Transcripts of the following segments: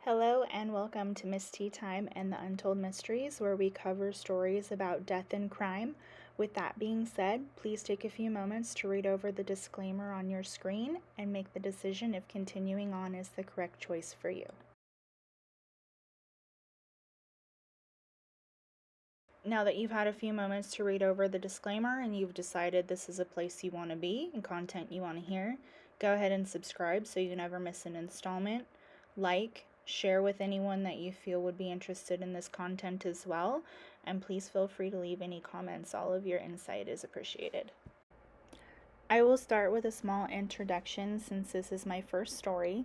Hello and welcome to MisTeaTime and the Untold Mysteries, where we cover stories about death and crime. With that being said, please take a few moments to read over the disclaimer on your screen and make the decision if continuing on is the correct choice for you. Now that you've had a few moments to read over the disclaimer and you've decided this is a place you want to be and content you want to hear, go ahead and subscribe so you never miss an installment. Share with anyone that you feel would be interested in this content as well, and please feel free to leave any comments. All of your insight is appreciated. I will start with a small introduction since this is my first story.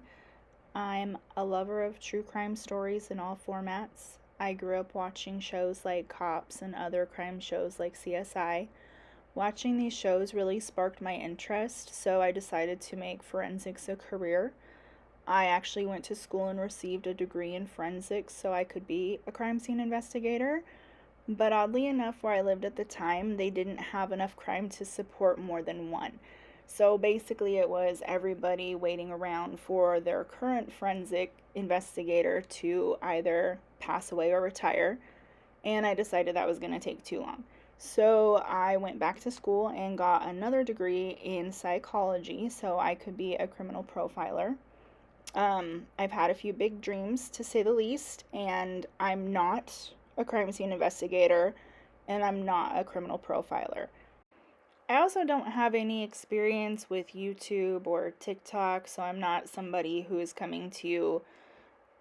I'm a lover of true crime stories in all formats. I grew up watching shows like Cops and other crime shows like CSI. Watching these shows really sparked my interest, so I decided to make forensics a career. I actually went to school and received a degree in forensics so I could be a crime scene investigator. But oddly enough, where I lived at the time, they didn't have enough crime to support more than one. So basically, it was everybody waiting around for their current forensic investigator to either pass away or retire. And I decided that was going to take too long. So I went back to school and got another degree in psychology so I could be a criminal profiler. I've had a few big dreams, to say the least, and I'm not a crime scene investigator, and I'm not a criminal profiler. I also don't have any experience with YouTube or TikTok, so I'm not somebody who is coming to you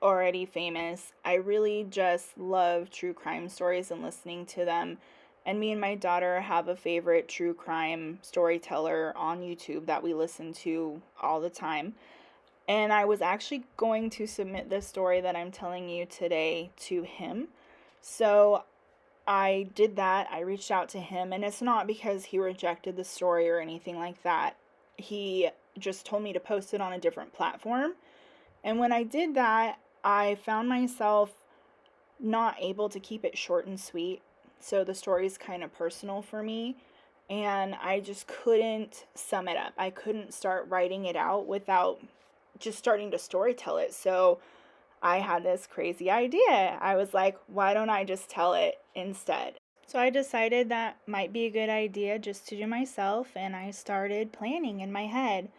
already famous. I really just love true crime stories and listening to them. And me and my daughter have a favorite true crime storyteller on YouTube that we listen to all the time. And I was actually going to submit this story that I'm telling you today to him. So I did that. I reached out to him, and it's not because he rejected the story or anything like that. He just told me to post it on a different platform. And when I did that, I found myself not able to keep it short and sweet. So the story is kind of personal for me. And I just couldn't sum it up. I couldn't start writing it out without just starting to storytell it. So I had this crazy idea. I was like, why don't I just tell it instead? So I decided that might be a good idea just to do myself, and I started planning in my head.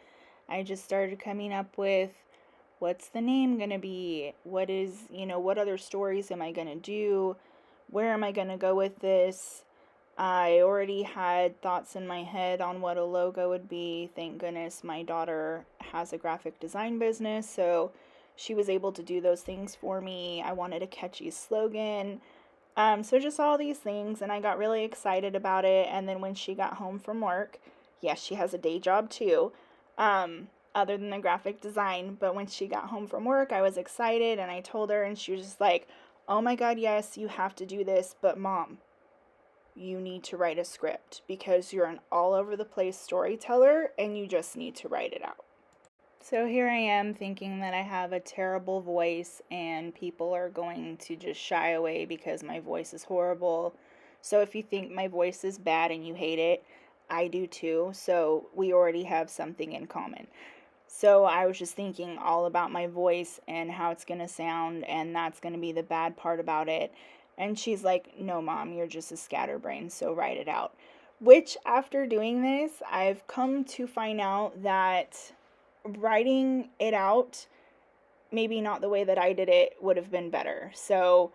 I just started coming up with what's the name going to be? What other stories am I going to do? Where am I going to go with this? I already had thoughts in my head on what a logo would be. Thank goodness my daughter has a graphic design business, so she was able to do those things for me. I wanted a catchy slogan. So just all these things, and I got really excited about it. And then when she got home from work, yes, she has a day job too, other than the graphic design. But when she got home from work, I was excited, and I told her, and she was just like, oh my God, yes, you have to do this, but Mom, you need to write a script because you're an all over the place storyteller and you just need to write it out. So here I am thinking that I have a terrible voice and people are going to just shy away because my voice is horrible. So if you think my voice is bad and you hate it, I do too. So we already have something in common. So I was just thinking all about my voice and how it's going to sound, and that's going to be the bad part about it. And she's like, no, Mom, you're just a scatterbrain, so write it out. Which, after doing this, I've come to find out that writing it out, maybe not the way that I did it, would have been better. So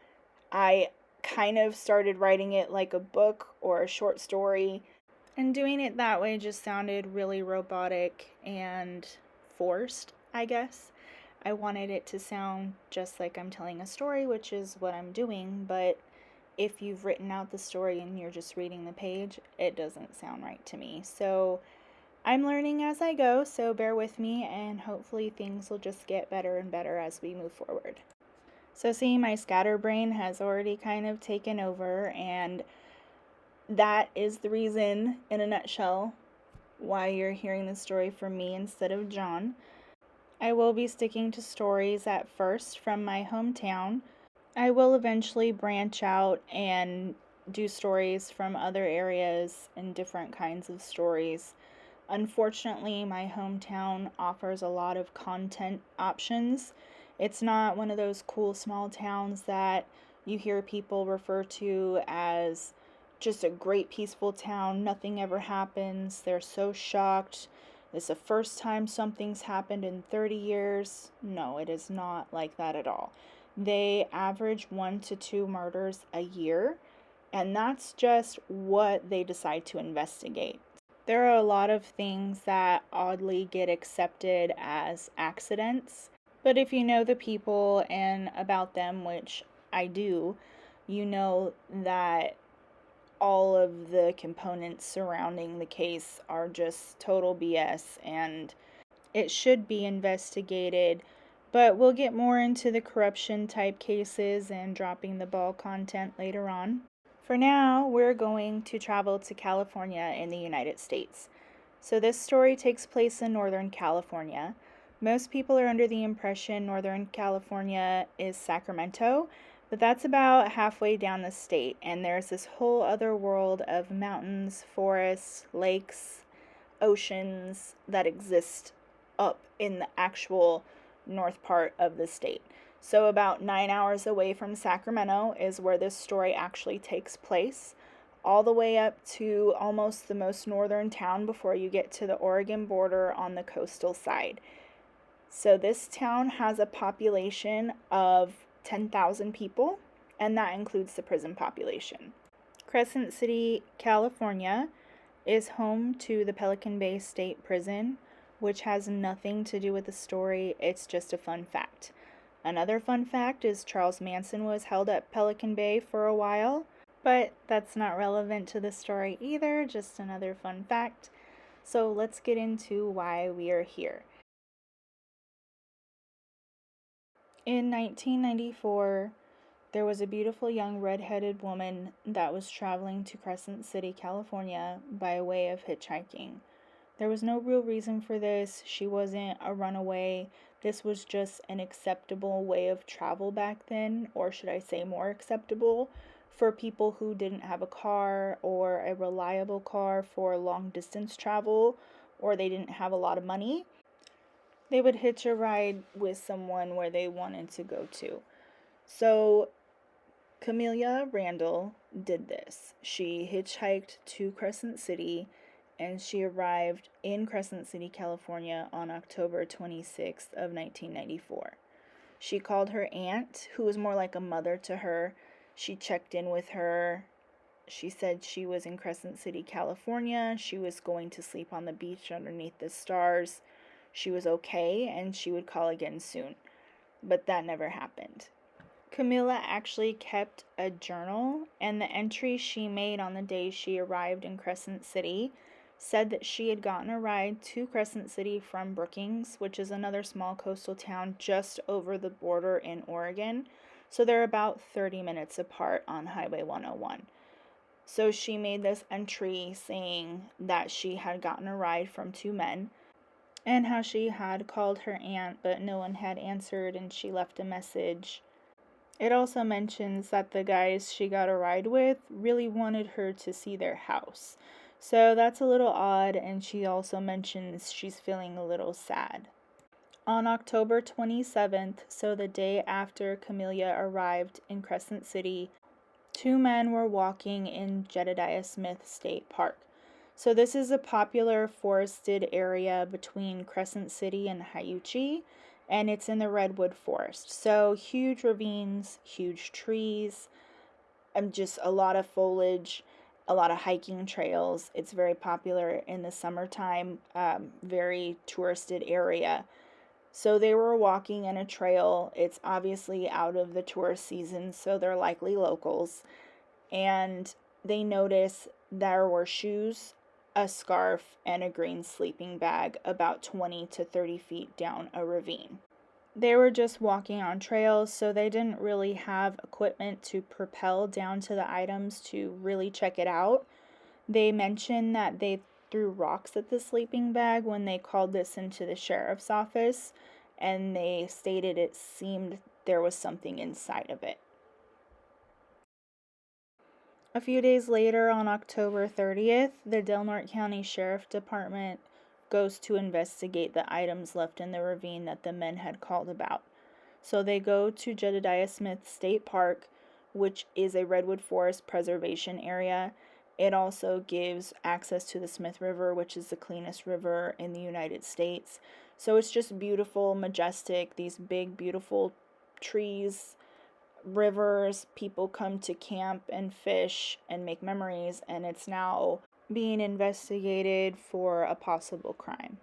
I kind of started writing it like a book or a short story. And doing it that way just sounded really robotic and forced, I guess. I wanted it to sound just like I'm telling a story, which is what I'm doing, but if you've written out the story and you're just reading the page, it doesn't sound right to me. So I'm learning as I go, so bear with me, and hopefully things will just get better and better as we move forward. So see, my scatterbrain has already kind of taken over, and that is the reason, in a nutshell, why you're hearing the story from me instead of John. I will be sticking to stories at first from my hometown. I will eventually branch out and do stories from other areas and different kinds of stories. Unfortunately, my hometown offers a lot of content options, It's not one of those cool small towns that you hear people refer to as just a great peaceful town. Nothing ever happens. They're so shocked. It's the first time something's happened in 30 years. No, it is not like that at all. They average 1 to 2 murders a year, and that's just what they decide to investigate. There are a lot of things that oddly get accepted as accidents, but if you know the people and about them, which I do, you know that all of the components surrounding the case are just total BS and it should be investigated. But we'll get more into the corruption type cases and dropping the ball content later on. For now, we're going to travel to California in the United States. So this story takes place in Northern California. Most people are under the impression Northern California is Sacramento, but that's about halfway down the state, and there's this whole other world of mountains, forests, lakes, oceans that exist up in the actual north part of the state. So about 9 hours away from Sacramento is where this story actually takes place, all the way up to almost the most northern town before you get to the Oregon border on the coastal side. So this town has a population of 10,000 people, and that includes the prison population. Crescent City, California is home to the Pelican Bay State Prison, which has nothing to do with the story. It's just a fun fact. Another fun fact is Charles Manson was held at Pelican Bay for a while, but that's not relevant to the story either, just another fun fact. So let's get into why we are here. In 1994, there was a beautiful young red-headed woman that was traveling to Crescent City, California by way of hitchhiking. There was no real reason for this. She wasn't a runaway. This was just an acceptable way of travel back then, or should I say more acceptable, for people who didn't have a car or a reliable car for long distance travel, or they didn't have a lot of money. They would hitch a ride with someone where they wanted to go to. So Camillia Randall did this. She hitchhiked to Crescent City, and she arrived in Crescent City, California on October 26th of 1994. She called her aunt, who was more like a mother to her. She checked in with her. She said she was in Crescent City, California. She was going to sleep on the beach underneath the stars. She was okay, and she would call again soon. But that never happened. Camilla actually kept a journal, and the entry she made on the day she arrived in Crescent City said that she had gotten a ride to Crescent City from Brookings, which is another small coastal town just over the border in Oregon. So they're about 30 minutes apart on Highway 101. So she made this entry saying that she had gotten a ride from 2 men, and how she had called her aunt, but no one had answered, and she left a message. It also mentions that the guys she got a ride with really wanted her to see their house. So that's a little odd, and she also mentions she's feeling a little sad. On October 27th, so the day after Camilla arrived in Crescent City, 2 men were walking in Jedidiah Smith State Park. So this is a popular forested area between Crescent City and Hyuchi, and it's in the redwood forest. So huge ravines, huge trees, and just a lot of foliage, a lot of hiking trails. It's very popular in the summertime, very touristed area. So they were walking in a trail. It's obviously out of the tourist season, so they're likely locals. And they noticed there were shoes, a scarf, and a green sleeping bag about 20 to 30 feet down a ravine. They were just walking on trails, so they didn't really have equipment to propel down to the items to really check it out. They mentioned that they threw rocks at the sleeping bag when they called this into the sheriff's office, and they stated it seemed there was something inside of it. A few days later, on October 30th, the Delnorte County Sheriff Department goes to investigate the items left in the ravine that the men had called about. So they go to Jedidiah Smith State Park, which is a redwood forest preservation area. It also gives access to the Smith River, which is the cleanest river in the United States. So it's just beautiful, majestic, these big, beautiful trees, rivers. People come to camp and fish and make memories, and it's now being investigated for a possible crime.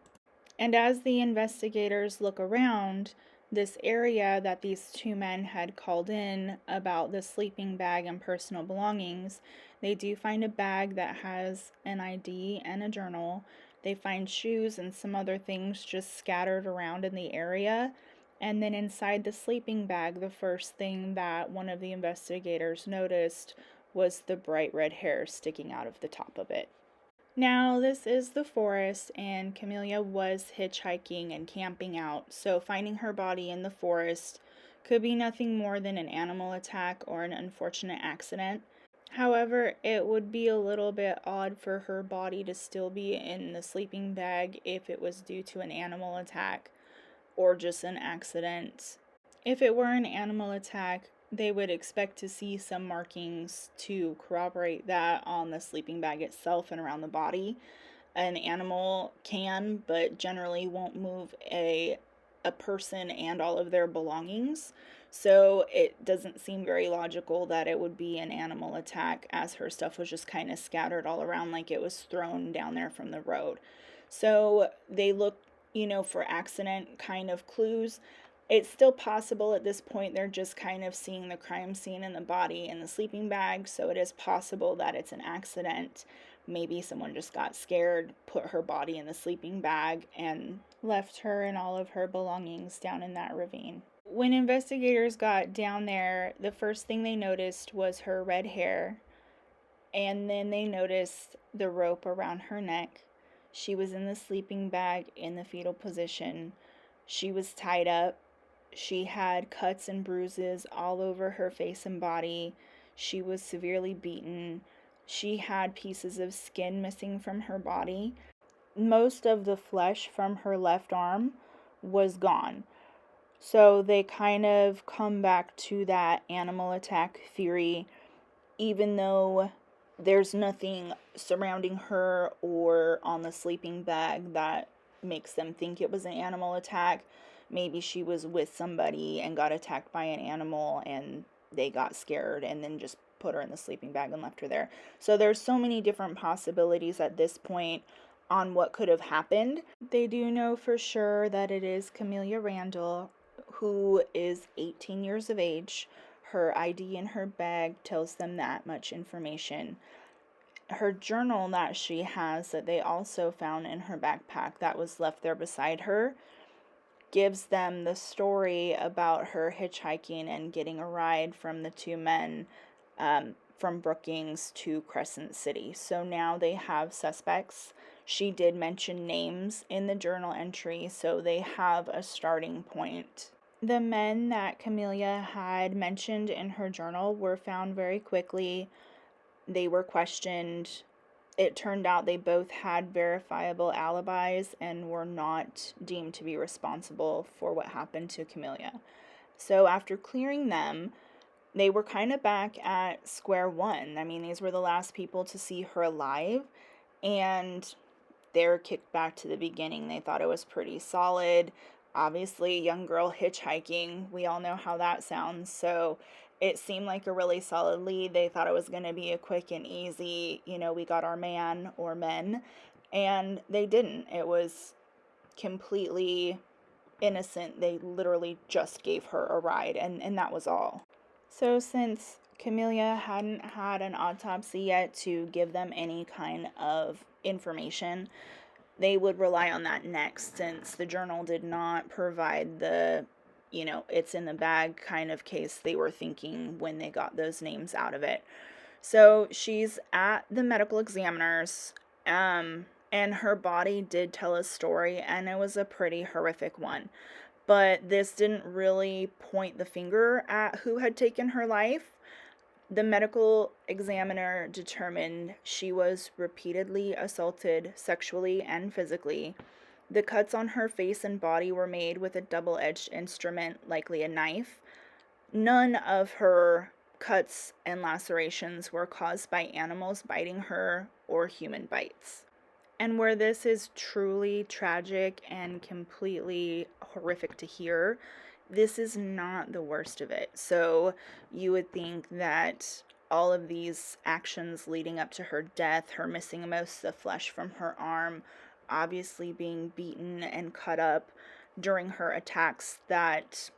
And as the investigators look around this area that these two men had called in about the sleeping bag and personal belongings, they do find a bag that has an ID and a journal. They find shoes and some other things just scattered around in the area. And then inside the sleeping bag, the first thing that one of the investigators noticed was the bright red hair sticking out of the top of it. Now, this is the forest, and Camellia was hitchhiking and camping out, so finding her body in the forest could be nothing more than an animal attack or an unfortunate accident. However, it would be a little bit odd for her body to still be in the sleeping bag if it was due to an animal attack or just an accident. If it were an animal attack, they would expect to see some markings to corroborate that on the sleeping bag itself and around the body. An animal can, but generally won't move a person and all of their belongings. So it doesn't seem very logical that it would be an animal attack, as her stuff was just kind of scattered all around like it was thrown down there from the road. So they look, for accident kind of clues. It's still possible at this point they're just kind of seeing the crime scene and the body in the sleeping bag, so it is possible that it's an accident. Maybe someone just got scared, put her body in the sleeping bag, and left her and all of her belongings down in that ravine. When investigators got down there, the first thing they noticed was her red hair, and then they noticed the rope around her neck. She was in the sleeping bag in the fetal position. She was tied up. She had cuts and bruises all over her face and body. She was severely beaten. She had pieces of skin missing from her body. Most of the flesh from her left arm was gone. So they kind of come back to that animal attack theory, even though there's nothing surrounding her or on the sleeping bag that makes them think it was an animal attack. Maybe she was with somebody and got attacked by an animal and they got scared and then just put her in the sleeping bag and left her there. So there's so many different possibilities at this point on what could have happened. They do know for sure that it is Camillia Randall, who is 18 years of age. Her ID in her bag tells them that much information. Her journal that she has, that they also found in her backpack that was left there beside her, gives them the story about her hitchhiking and getting a ride from the two men from Brookings to Crescent City. So now they have suspects. She did mention names in the journal entry, so they have a starting point. The men that Camellia had mentioned in her journal were found very quickly. They were questioned. It turned out they both had verifiable alibis and were not deemed to be responsible for what happened to Camellia. So after clearing them, they were kind of back at square one. I mean, these were the last people to see her alive, and they're kicked back to the beginning. They thought it was pretty solid. Obviously, young girl hitchhiking, we all know how that sounds, so it seemed like a really solid lead. They thought it was going to be a quick and easy, we got our man or men, and they didn't. It was completely innocent. They literally just gave her a ride, and that was all. So since Camellia hadn't had an autopsy yet to give them any kind of information, they would rely on that next, since the journal did not provide the, it's in the bag kind of case they were thinking when they got those names out of it. So she's at the medical examiner's, and her body did tell a story, and it was a pretty horrific one. But this didn't really point the finger at who had taken her life. The medical examiner determined she was repeatedly assaulted sexually and physically. The cuts on her face and body were made with a double-edged instrument, likely a knife. None of her cuts and lacerations were caused by animals biting her or human bites. And where this is truly tragic and completely horrific to hear, this is not the worst of it. So you would think that all of these actions leading up to her death, her missing most of the flesh from her arm, obviously being beaten and cut up during her attacks, that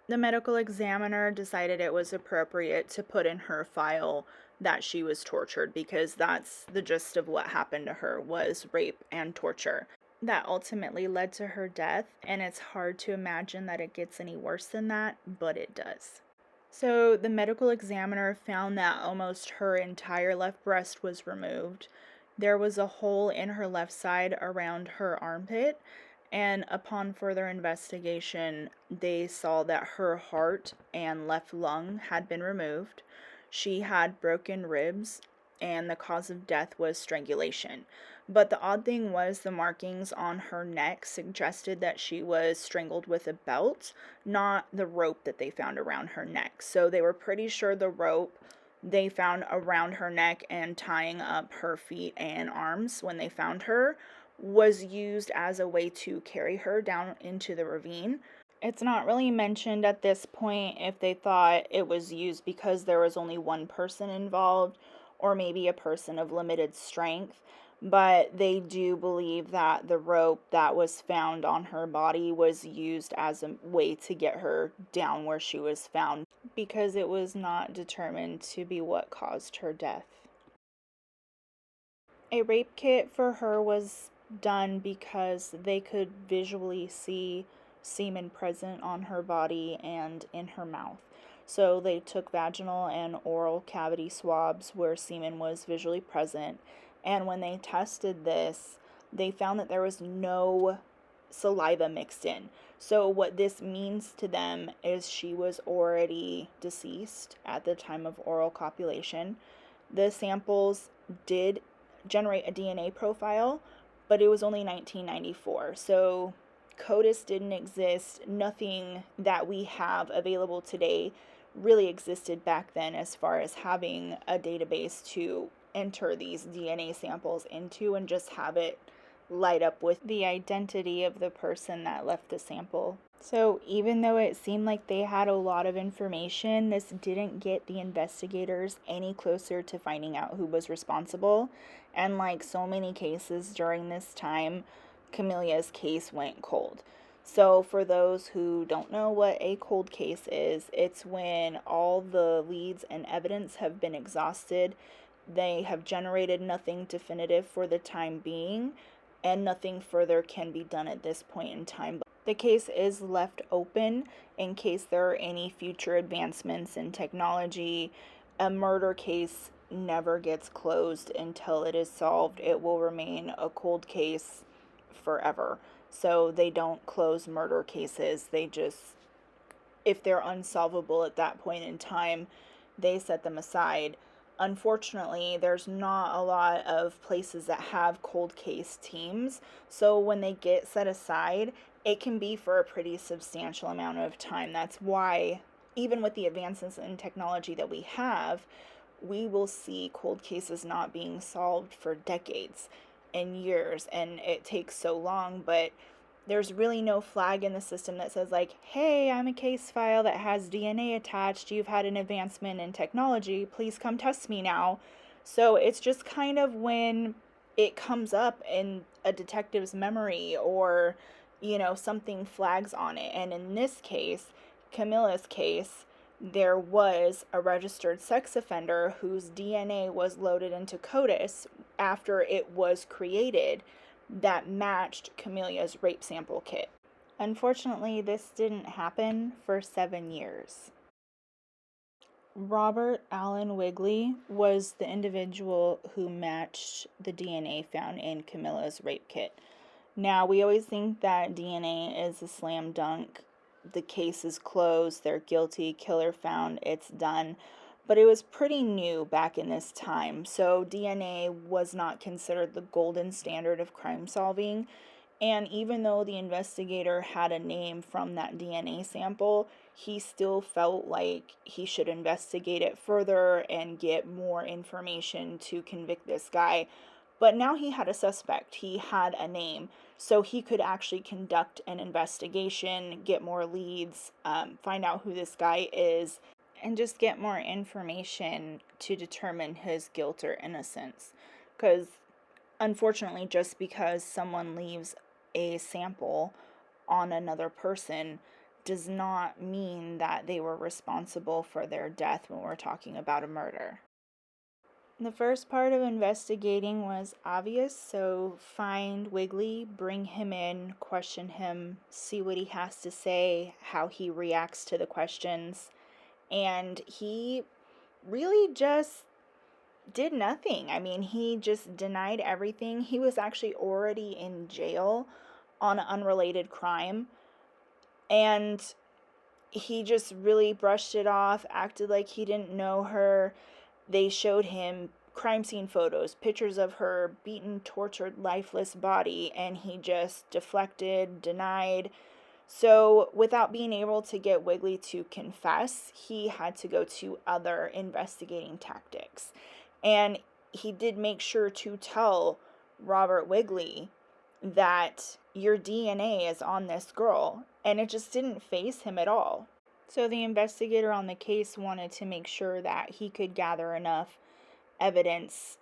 the medical examiner decided it was appropriate to put in her file that she was tortured, because that's the gist of what happened to her, was rape and torture. That ultimately led to her death, and it's hard to imagine that it gets any worse than that, but it does. So the medical examiner found that almost her entire left breast was removed. There was a hole in her left side around her armpit, and upon further investigation, they saw that her heart and left lung had been removed. She had broken ribs, and the cause of death was strangulation. But the odd thing was, the markings on her neck suggested that she was strangled with a belt, not the rope that they found around her neck. So they were pretty sure the rope they found around her neck and tying up her feet and arms when they found her was used as a way to carry her down into the ravine. It's not really mentioned at this point if they thought it was used because there was only one person involved, or maybe a person of limited strength, but they do believe that the rope that was found on her body was used as a way to get her down where she was found, because it was not determined to be what caused her death. A rape kit for her was done because they could visually see semen present on her body and in her mouth. So they took vaginal and oral cavity swabs where semen was visually present, and when they tested this, they found that there was no saliva mixed in. So what this means to them is she was already deceased at the time of oral copulation. The samples did generate a DNA profile, but it was only 1994. So CODIS didn't exist. Nothing that we have available today really existed back then as far as having a database to enter these DNA samples into and just have it light up with the identity of the person that left the sample. So even though it seemed like they had a lot of information, this didn't get the investigators any closer to finding out who was responsible. And like so many cases during this time, Camillia's case went cold. So for those who don't know what a cold case is, it's when all the leads and evidence have been exhausted, they have generated nothing definitive for the time being, and nothing further can be done at this point in time. The case is left open in case there are any future advancements in technology. A murder case never gets closed until it is solved. It will remain a cold case forever. So they don't close murder cases. They just, if they're unsolvable at that point in time, they set them aside. Unfortunately, there's not a lot of places that have cold case teams, so when they get set aside, it can be for a pretty substantial amount of time. That's why, even with the advances in technology that we have, we will see cold cases not being solved for decades and years, and it takes so long, but there's really no flag in the system that says like, hey, I'm a case file that has DNA attached, you've had an advancement in technology, please come test me now. So it's just kind of when it comes up in a detective's memory, or something flags on it. And in this case, Camilla's case, there was a registered sex offender whose DNA was loaded into CODIS after it was created that matched Camillia's rape sample kit. Unfortunately, this didn't happen for 7 years. Robert Allen Wigley was the individual who matched the DNA found in Camilla's rape kit. Now, we always think that DNA is a slam dunk. The case is closed, they're guilty, killer found, it's done. But it was pretty new back in this time, so DNA was not considered the golden standard of crime solving, And even though the investigator had a name from that DNA sample, he still felt like he should investigate it further and get more information to convict this guy. But now he had a suspect, he had a name, so he could actually conduct an investigation, get more leads, find out who this guy is, and just get more information to determine his guilt or innocence. Because unfortunately, just because someone leaves a sample on another person does not mean that they were responsible for their death when we're talking about a murder. The first part of investigating was obvious, so find Wigley, bring him in, question him, see what he has to say, how he reacts to the questions, and he really just did nothing. I mean, he just denied everything. He was actually already in jail on an unrelated crime, and he just really brushed it off, acted like he didn't know her. They showed him crime scene photos, pictures of her beaten, tortured, lifeless body, and he just deflected, denied. So, without being able to get Wigley to confess, he had to go to other investigating tactics. And he did make sure to tell Robert Wigley that your DNA is on this girl, and it just didn't faze him at all. So the investigator on the case wanted to make sure that he could gather enough evidence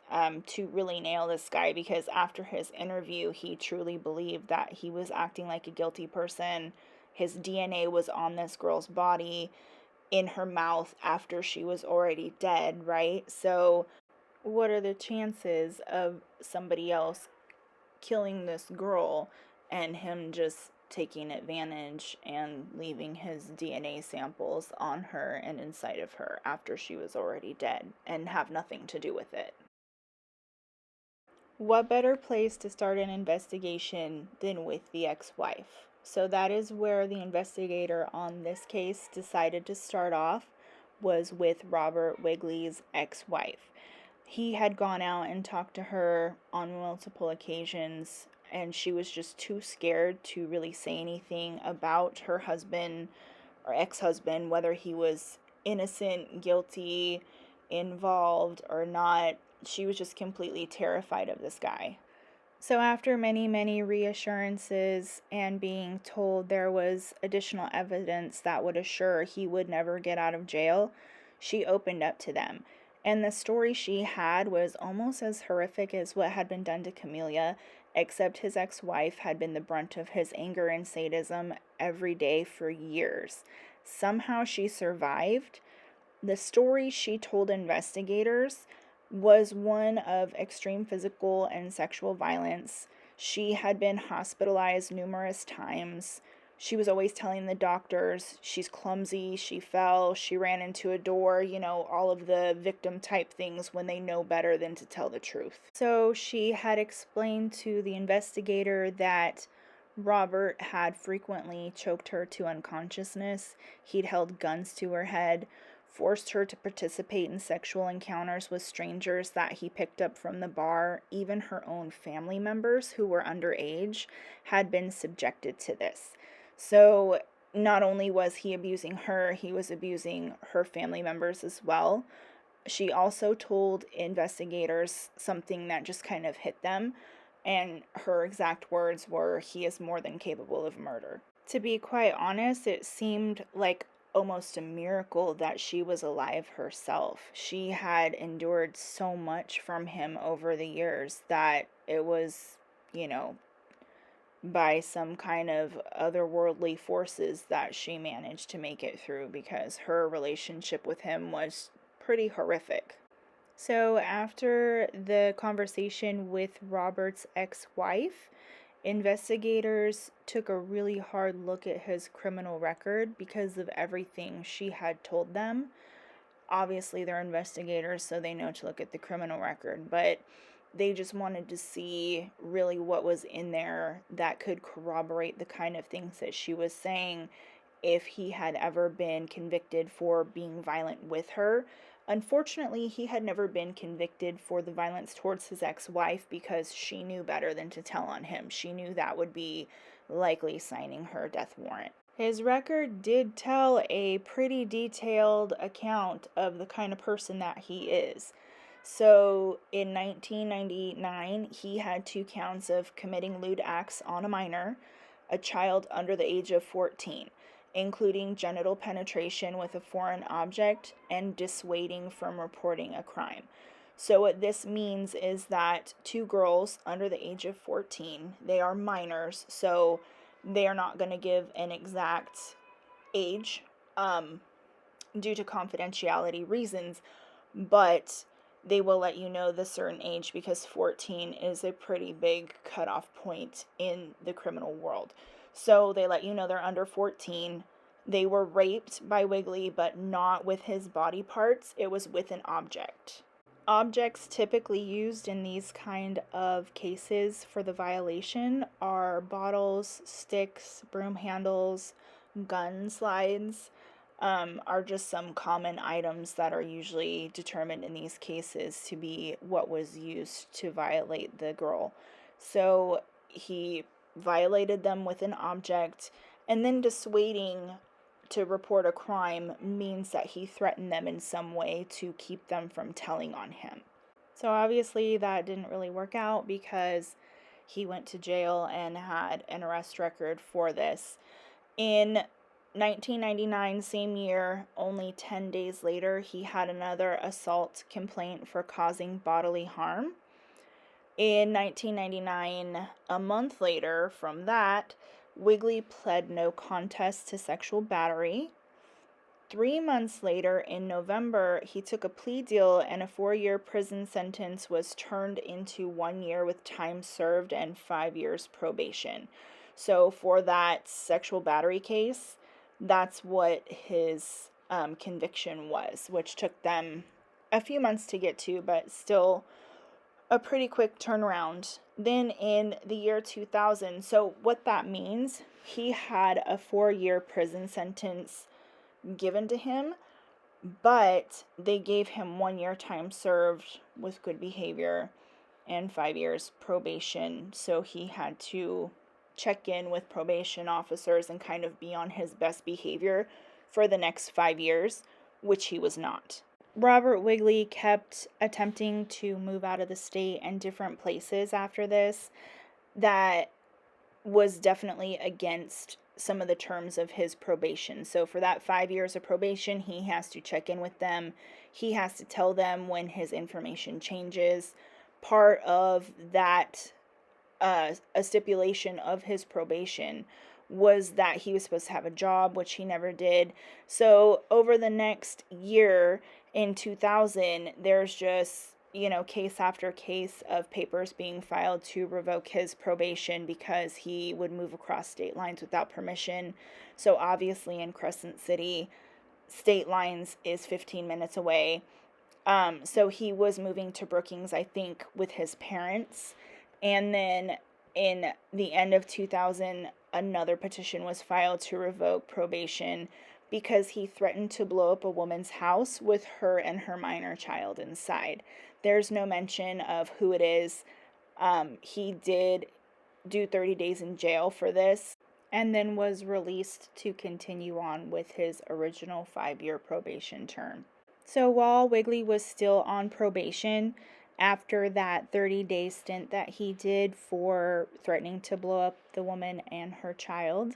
to really nail this guy, because after his interview, he truly believed that he was acting like a guilty person. His DNA was on this girl's body, in her mouth, after she was already dead, right? So what are the chances of somebody else killing this girl and him just taking advantage and leaving his DNA samples on her and inside of her after she was already dead and have nothing to do with it? What better place to start an investigation than with the ex-wife? So that is where the investigator on this case decided to start off, was with Robert Wigley's ex-wife. He had gone out and talked to her on multiple occasions, and she was just too scared to really say anything about her husband or ex-husband, whether he was innocent, guilty, involved, or not. She was just completely terrified of this guy. So after many, many reassurances and being told there was additional evidence that would assure he would never get out of jail, she opened up to them. And the story she had was almost as horrific as what had been done to Camellia, except his ex-wife had been the brunt of his anger and sadism every day for years. Somehow she survived. The story she told investigators was one of extreme physical and sexual violence. She had been hospitalized numerous times. She was always telling the doctors she's clumsy, she fell, she ran into a door, all of the victim type things when they know better than to tell the truth. So she had explained to the investigator that Robert had frequently choked her to unconsciousness. He'd held guns to her head, forced her to participate in sexual encounters with strangers that he picked up from the bar. Even her own family members, who were underage, had been subjected to this. So not only was he abusing her, he was abusing her family members as well. She also told investigators something that just kind of hit them, and her exact words were, "He is more than capable of murder." To be quite honest, it seemed like almost a miracle that she was alive herself. She had endured so much from him over the years that it was, by some kind of otherworldly forces that she managed to make it through, because her relationship with him was pretty horrific. So after the conversation with Robert's ex-wife, investigators took a really hard look at his criminal record because of everything she had told them. Obviously, they're investigators, so they know to look at the criminal record, but they just wanted to see really what was in there that could corroborate the kind of things that she was saying if he had ever been convicted for being violent with her. Unfortunately, he had never been convicted for the violence towards his ex-wife because she knew better than to tell on him. She knew that would be likely signing her death warrant. His record did tell a pretty detailed account of the kind of person that he is. So in 1999, he had 2 counts of committing lewd acts on a minor, a child under the age of 14, including genital penetration with a foreign object and dissuading from reporting a crime. So what this means is that 2 girls under the age of 14, they are minors, so they are not going to give an exact age due to confidentiality reasons, but they will let you know the certain age because 14 is a pretty big cutoff point in the criminal world. So they let you know they're under 14. They were raped by Wigley, but not with his body parts. It was with an object. Objects typically used in these kind of cases for the violation are bottles, sticks, broom handles, gun slides, are just some common items that are usually determined in these cases to be what was used to violate the girl. So he violated them with an object, and then dissuading to report a crime means that he threatened them in some way to keep them from telling on him. So obviously that didn't really work out because he went to jail and had an arrest record for this. In 1999, same year, only 10 days later, he had another assault complaint for causing bodily harm. In 1999, a month later from that, Wigley pled no contest to sexual battery. 3 months later, in November, he took a plea deal and a 4-year prison sentence was turned into 1 year with time served and 5 years probation. So for that sexual battery case, that's what his conviction was, which took them a few months to get to, but still a pretty quick turnaround. Then in the year 2000, so what that means, he had a 4-year prison sentence given to him, but they gave him 1 year time served with good behavior and 5 years probation. So he had to check in with probation officers and kind of be on his best behavior for the next 5 years, which he was not. Robert Wigley kept attempting to move out of the state and different places after this. That was definitely against some of the terms of his probation. So for that 5 years of probation, he has to check in with them. He has to tell them when his information changes. Part of that, a stipulation of his probation was that he was supposed to have a job, which he never did. So over the next year, in 2000, there's just, case after case of papers being filed to revoke his probation because he would move across state lines without permission. So obviously in Crescent state lines is 15 minutes away. So he was moving to Brookings, I think, with his parents. And then in the end of 2000, another petition was filed to revoke probation because he threatened to blow up a woman's house with her and her minor child inside. There's no mention of who it is. He did do 30 days in jail for this and then was released to continue on with his original 5-year probation term. So while Wigley was still on probation, after that 30-day stint that he did for threatening to blow up the woman and her child,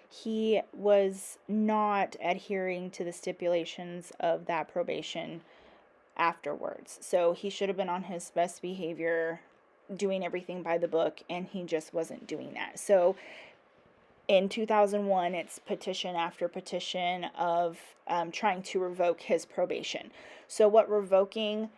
he was not adhering to the stipulations of that probation afterwards. So he should have been on his best behavior, doing everything by the book, and he just wasn't doing that. So in 2001, it's petition after petition of trying to revoke his probation. So what revoking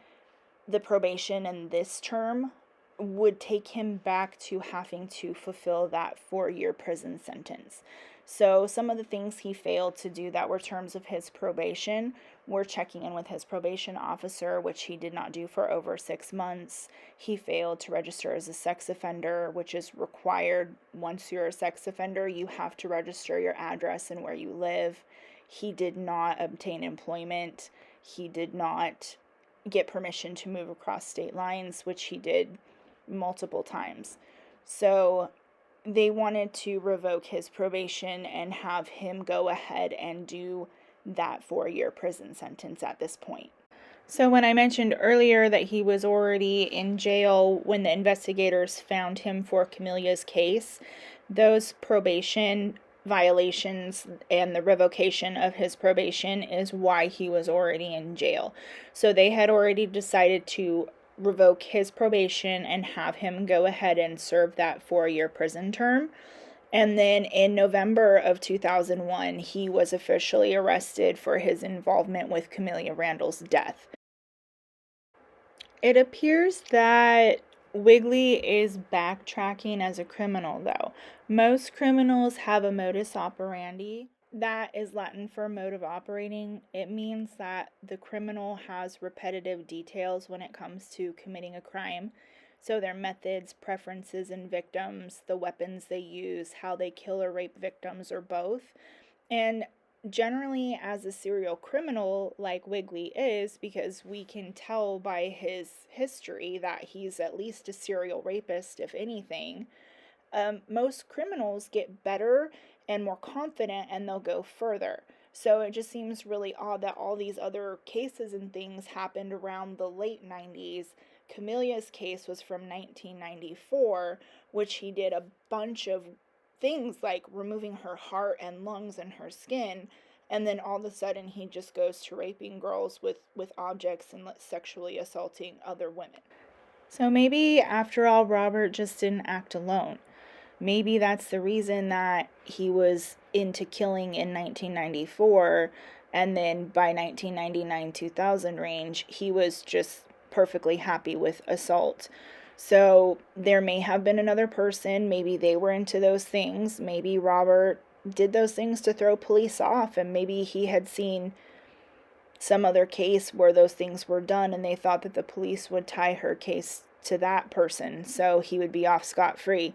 the probation in this term would take him back to having to fulfill that 4-year prison sentence. So some of the things he failed to do that were terms of his probation were checking in with his probation officer, which he did not do for over 6 months. He failed to register as a sex offender, which is required. Once you're a sex offender, you have to register your address and where you live. He did not obtain employment. he did not get permission to move across state lines, which he did multiple times. So they wanted to revoke his probation and have him go ahead and do that 4-year prison sentence at this point. So when I mentioned earlier that he was already in jail when the investigators found him for Camillia's case, those probation violations and the revocation of his probation is why he was already in jail. So they had already decided to revoke his probation and have him go ahead and serve that 4-year prison term. And then in November of 2001, he was officially arrested for his involvement with Camillia Randall's death. It appears that Wigley is backtracking as a criminal, though. Most criminals have a modus operandi. That is Latin for mode of operating. It means that the criminal has repetitive details when it comes to committing a crime. So their methods, preferences, and victims, the weapons they use, how they kill or rape victims, or both. And generally, as a serial criminal like Wigley is, because we can tell by his history that he's at least a serial rapist, if anything, most criminals get better and more confident and they'll go further. So it just seems really odd that all these other cases and things happened around the late 90s. Camilla's case was from 1994, which he did a bunch of things like removing her heart and lungs and her skin, and then all of a sudden he just goes to raping girls with objects and sexually assaulting other women. So maybe after all, Robert just didn't act alone. Maybe that's the reason that he was into killing in 1994, and then by 1999-2000 range, he was just perfectly happy with assault. So there may have been another person, maybe they were into those things, maybe Robert did those things to throw police off, and maybe he had seen some other case where those things were done and they thought that the police would tie her case to that person, so he would be off scot-free.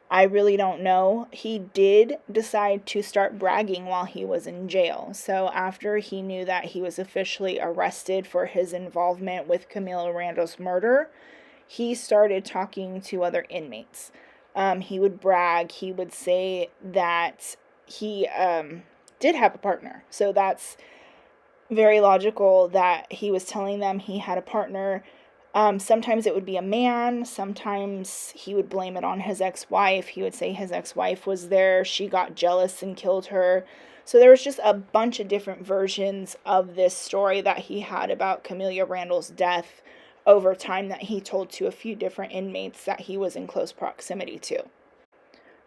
I really don't know. He did decide to start bragging while he was in jail. So after he knew that he was officially arrested for his involvement with Camilla Randall's murder, he started talking to other inmates. He would brag. He would say that he did have a partner. So that's very logical that he was telling them he had a partner. Sometimes it would be a man. Sometimes he would blame it on his ex-wife. He would say his ex-wife was there. She got jealous and killed her. So there was just a bunch of different versions of this story that he had about Camillia Randall's death over time that he told to a few different inmates that he was in close proximity to.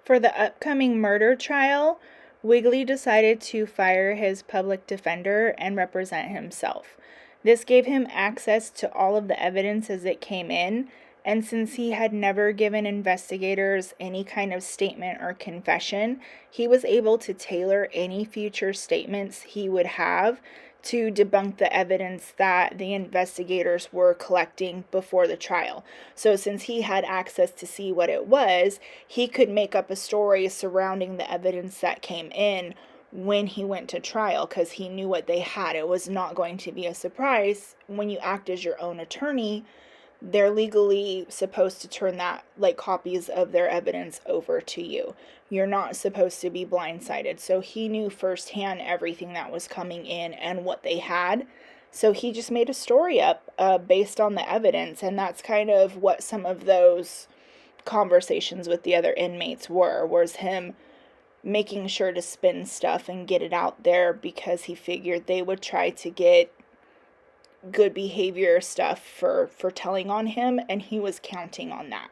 For the upcoming murder trial, Wigley decided to fire his public defender and represent himself. This gave him access to all of the evidence as it came in, and since he had never given investigators any kind of statement or confession, he was able to tailor any future statements he would have to debunk the evidence that the investigators were collecting before the trial. So since he had access to see what it was, he could make up a story surrounding the evidence that came in when he went to trial, because he knew what they had. It was not going to be a surprise. When you act as your own attorney, they're legally supposed to turn that, like, copies of their evidence over to you. You're not supposed to be blindsided. So he knew firsthand everything that was coming in and what they had. So he just made a story up based on the evidence, and that's kind of what some of those conversations with the other inmates was him making sure to spin stuff and get it out there because he figured they would try to get good behavior stuff for telling on him, and he was counting on that.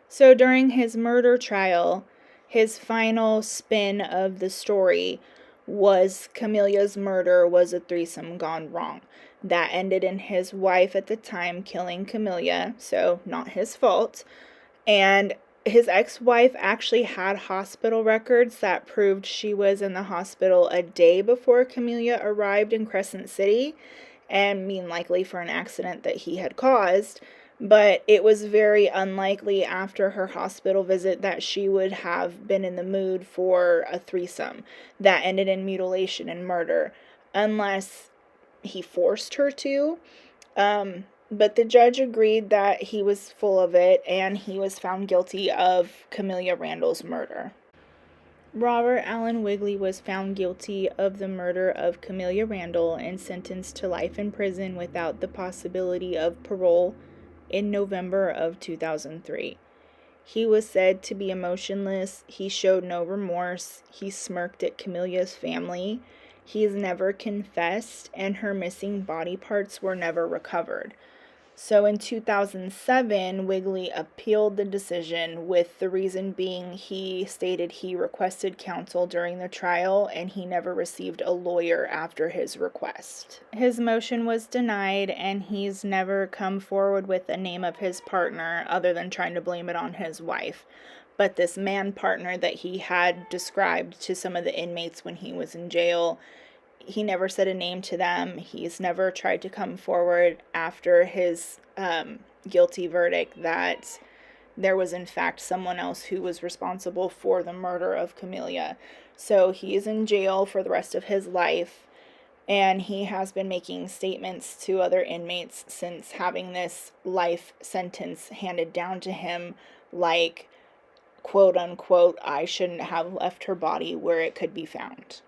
So during his murder trial, his final spin of the story was Camilla's murder was a threesome gone wrong. That ended in his wife at the time killing Camilla, so not his fault. And his ex-wife actually had hospital records that proved she was in the hospital a day before Camilla arrived in Crescent City, and likely for an accident that he had caused, but it was very unlikely after her hospital visit that she would have been in the mood for a threesome that ended in mutilation and murder, unless he forced her to. But the judge agreed that he was full of it, and he was found guilty of Camillia Randall's murder. Robert Allen Wigley was found guilty of the murder of Camillia Randall and sentenced to life in prison without the possibility of parole in November of 2003. He was said to be emotionless. He showed no remorse. He smirked at Camilla's family. He's never confessed, and her missing body parts were never recovered. So in 2007, Wigley appealed the decision, with the reason being he stated he requested counsel during the trial and he never received a lawyer after his request. His motion was denied, and he's never come forward with the name of his partner other than trying to blame it on his wife. But this man partner that he had described to some of the inmates when he was in jail, he never said a name to them. He's never tried to come forward after his guilty verdict that there was in fact someone else who was responsible for the murder of Camellia. So he is in jail for the rest of his life, and he has been making statements to other inmates since having this life sentence handed down to him, like, quote unquote, I shouldn't have left her body where it could be found.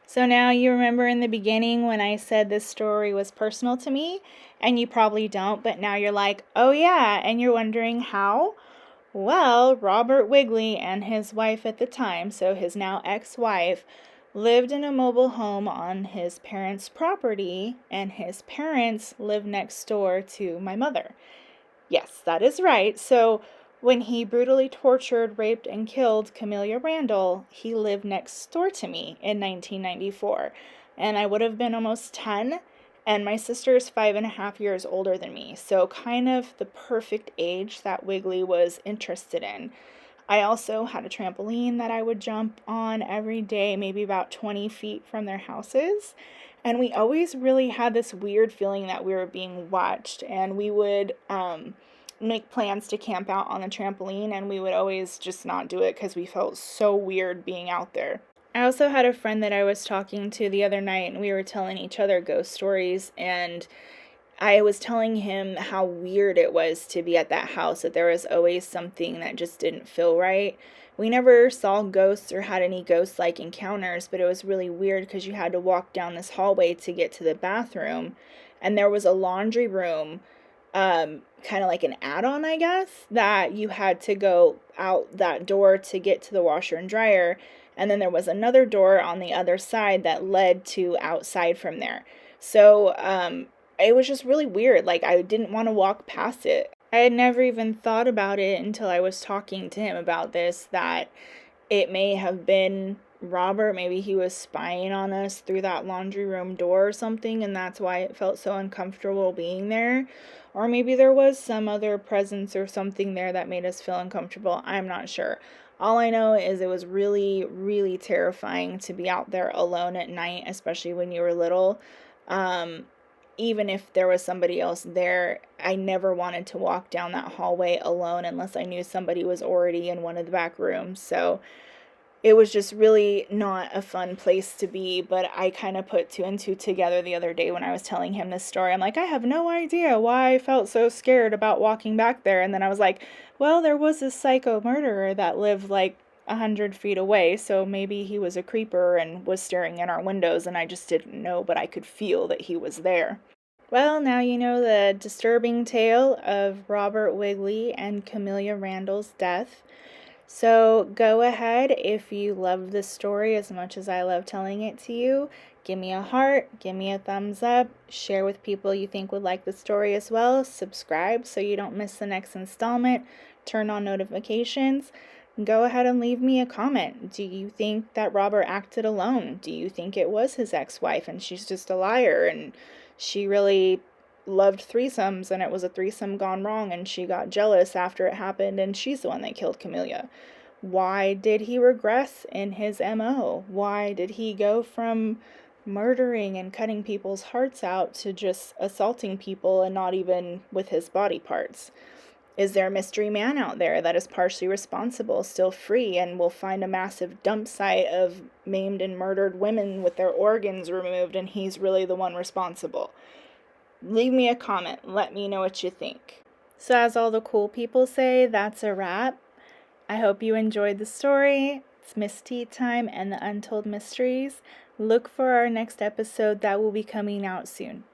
So now you remember in the beginning when I said this story was personal to me, and you probably don't, but now you're like, oh yeah, and you're wondering how? Well, Robert Wigley and his wife at the time, so his now ex-wife, lived in a mobile home on his parents' property, and his parents lived next door to my mother. Yes, that is right. So when he brutally tortured, raped, and killed Camillia Randall, he lived next door to me in 1994. And I would have been almost 10, and my sister is 5.5 years older than me. So kind of the perfect age that Wigley was interested in. I also had a trampoline that I would jump on every day, maybe about 20 feet from their houses. And we always really had this weird feeling that we were being watched, and we would make plans to camp out on the trampoline, and we would always just not do it because we felt so weird being out there. I also had a friend that I was talking to the other night, and we were telling each other ghost stories, and I was telling him how weird it was to be at that house, that there was always something that just didn't feel right. We never saw ghosts or had any ghost-like encounters, but it was really weird because you had to walk down this hallway to get to the bathroom, and there was a laundry room, kind of like an add-on, I guess, that you had to go out that door to get to the washer and dryer, and then there was another door on the other side that led to outside from there. So, it was just really weird. Like, I didn't want to walk past it. I had never even thought about it until I was talking to him about this, that it may have been Robert. Maybe he was spying on us through that laundry room door or something, and that's why it felt so uncomfortable being there. Or maybe there was some other presence or something there that made us feel uncomfortable. I'm not sure. All I know is it was really, really terrifying to be out there alone at night, especially when you were little. Even if there was somebody else there, I never wanted to walk down that hallway alone unless I knew somebody was already in one of the back rooms. So it was just really not a fun place to be, but I kind of put two and two together the other day when I was telling him this story. I'm like, I have no idea why I felt so scared about walking back there. And then I was like, well, there was this psycho murderer that lived like 100 feet away, so maybe he was a creeper and was staring in our windows, and I just didn't know, but I could feel that he was there. Well, now you know the disturbing tale of Robert Wigley and Camillia Randall's death. So go ahead, if you love this story as much as I love telling it to you, give me a heart, give me a thumbs up, share with people you think would like the story as well, subscribe so you don't miss the next installment, turn on notifications. Go ahead and leave me a comment. Do you think that Robert acted alone? Do you think it was his ex-wife and she's just a liar and she really loved threesomes and it was a threesome gone wrong and she got jealous after it happened and she's the one that killed Camellia? Why did he regress in his MO? Why did he go from murdering and cutting people's hearts out to just assaulting people and not even with his body parts? Is there a mystery man out there that is partially responsible, still free, and will find a massive dump site of maimed and murdered women with their organs removed, and he's really the one responsible? Leave me a comment. Let me know what you think. So as all the cool people say, that's a wrap. I hope you enjoyed the story. It's MisTeaTime and the Untold Mysteries. Look for our next episode that will be coming out soon.